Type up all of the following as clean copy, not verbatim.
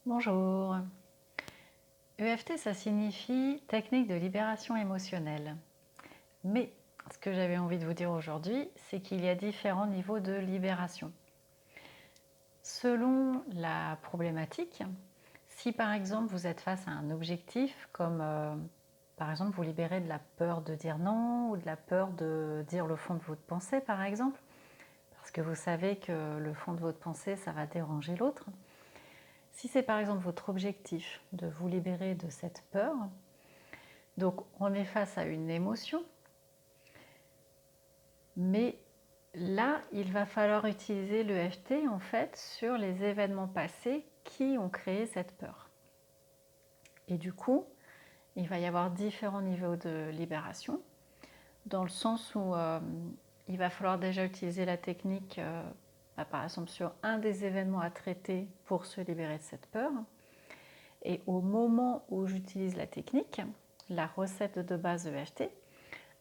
Bonjour. EFT, ça signifie technique de libération émotionnelle. Mais ce que j'avais envie de vous dire aujourd'hui, c'est qu'il y a différents niveaux de libération. Selon la problématique, si par exemple vous êtes face à un objectif comme par exemple vous libérez de la peur de dire non ou de la peur de dire le fond de votre pensée par exemple, parce que vous savez que le fond de votre pensée ça va déranger l'autre. Si c'est par exemple votre objectif de vous libérer de cette peur, donc on est face à une émotion, mais là il va falloir utiliser l'EFT en fait sur les événements passés qui ont créé cette peur. Et du coup, il va y avoir différents niveaux de libération, dans le sens où il va falloir déjà utiliser la technique, par exemple sur un des événements à traiter pour se libérer de cette peur. Et au moment où j'utilise la technique, la recette de base EFT,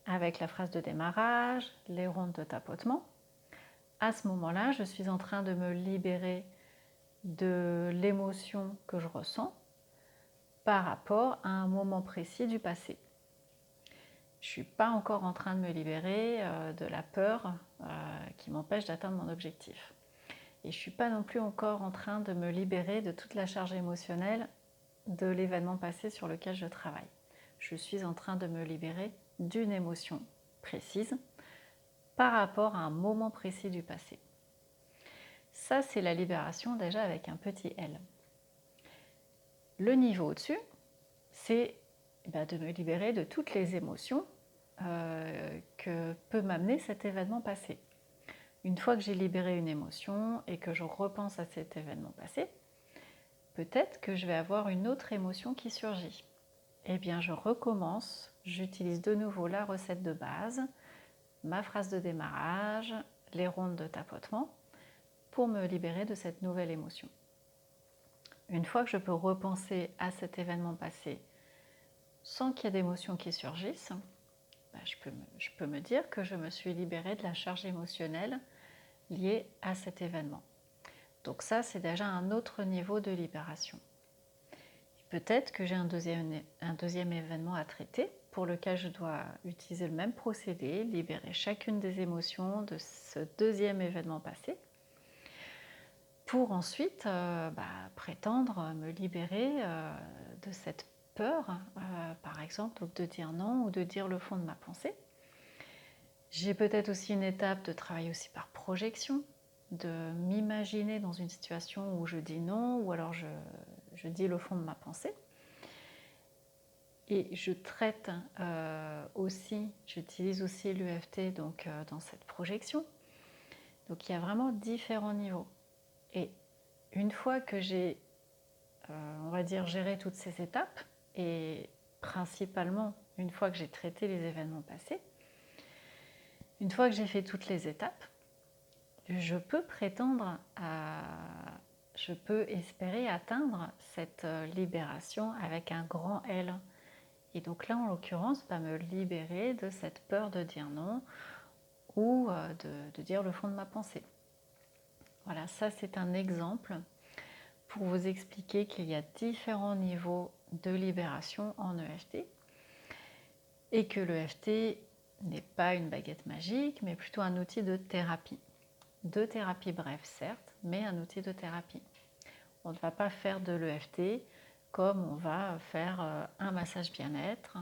avec la phrase de démarrage, les rondes de tapotement, à ce moment-là, je suis en train de me libérer de l'émotion que je ressens par rapport à un moment précis du passé. Je ne suis pas encore en train de me libérer de la peur qui m'empêche d'atteindre mon objectif. Et je ne suis pas non plus encore en train de me libérer de toute la charge émotionnelle de l'événement passé sur lequel je travaille. Je suis en train de me libérer d'une émotion précise par rapport à un moment précis du passé. Ça, c'est la libération déjà avec un petit L. Le niveau au-dessus, c'est de me libérer de toutes les émotions que peut m'amener cet événement passé. Une fois que j'ai libéré une émotion et que je repense à cet événement passé, peut-être que je vais avoir une autre émotion qui surgit. Eh bien, je recommence, j'utilise de nouveau la recette de base, ma phrase de démarrage, les rondes de tapotement, pour me libérer de cette nouvelle émotion. Une fois que je peux repenser à cet événement passé sans qu'il y ait d'émotions qui surgissent, je peux me dire que je me suis libérée de la charge émotionnelle liée à cet événement. Donc ça, c'est déjà un autre niveau de libération. Peut-être que j'ai un deuxième événement à traiter pour lequel je dois utiliser le même procédé, libérer chacune des émotions de ce deuxième événement passé, pour ensuite prétendre me libérer de cette peur, par exemple, de dire non ou de dire le fond de ma pensée. J'ai peut-être aussi une étape de travail aussi par projection, de m'imaginer dans une situation où je dis non ou alors je dis le fond de ma pensée. Et je traite aussi, j'utilise aussi l'EFT dans cette projection. Donc il y a vraiment différents niveaux. Et une fois que j'ai, on va dire, géré toutes ces étapes, et principalement une fois que j'ai traité les événements passés, une fois que j'ai fait toutes les étapes, je peux je peux espérer atteindre cette libération avec un grand L. Et donc là, en l'occurrence, me libérer de cette peur de dire non ou de dire le fond de ma pensée. Voilà, ça c'est un exemple pour vous expliquer qu'il y a différents niveaux de libération en EFT et que l'EFT n'est pas une baguette magique, mais plutôt un outil de thérapie. De thérapie brève, certes, mais un outil de thérapie. On ne va pas faire de l'EFT comme on va faire un massage bien-être.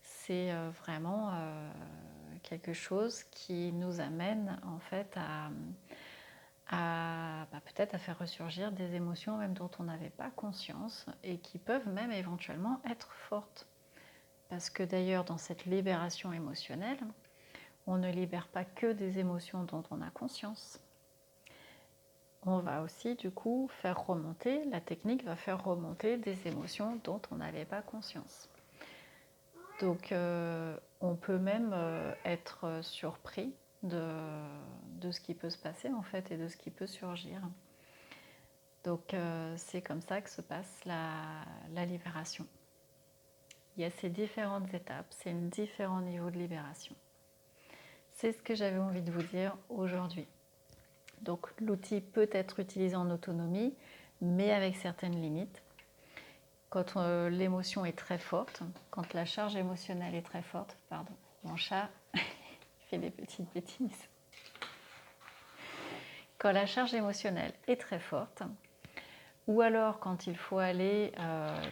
C'est vraiment quelque chose qui nous amène en fait peut-être à faire ressurgir des émotions même dont on n'avait pas conscience et qui peuvent même éventuellement être fortes. Parce que d'ailleurs dans cette libération émotionnelle, on ne libère pas que des émotions dont on a conscience. On va aussi du coup faire remonter, la technique va faire remonter des émotions dont on n'avait pas conscience. Donc on peut même être surpris de ce qui peut se passer en fait et de ce qui peut surgir. Donc c'est comme ça que se passe la libération. Il y a ces différentes étapes, c'est différents niveaux de libération. C'est ce que j'avais envie de vous dire aujourd'hui. Donc l'outil peut être utilisé en autonomie, mais avec certaines limites. Quand l'émotion est très forte, quand la charge émotionnelle est très forte, pardon, mon chat fait des petites bêtises. Quand la charge émotionnelle est très forte, ou alors quand il faut aller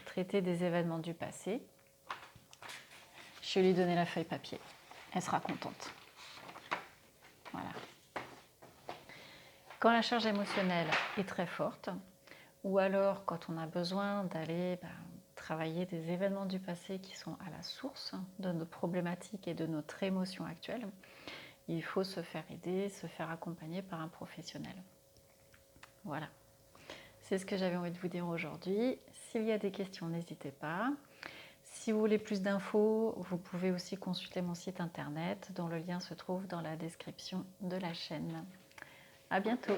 traiter des événements du passé, je vais lui donner la feuille papier. Elle sera contente. Voilà. Quand la charge émotionnelle est très forte, ou alors quand on a besoin d'aller travailler des événements du passé qui sont à la source de nos problématiques et de notre émotion actuelle, il faut se faire aider, se faire accompagner par un professionnel. Voilà. C'est ce que j'avais envie de vous dire aujourd'hui. S'il y a des questions, n'hésitez pas. Si vous voulez plus d'infos, vous pouvez aussi consulter mon site internet dont le lien se trouve dans la description de la chaîne. À bientôt!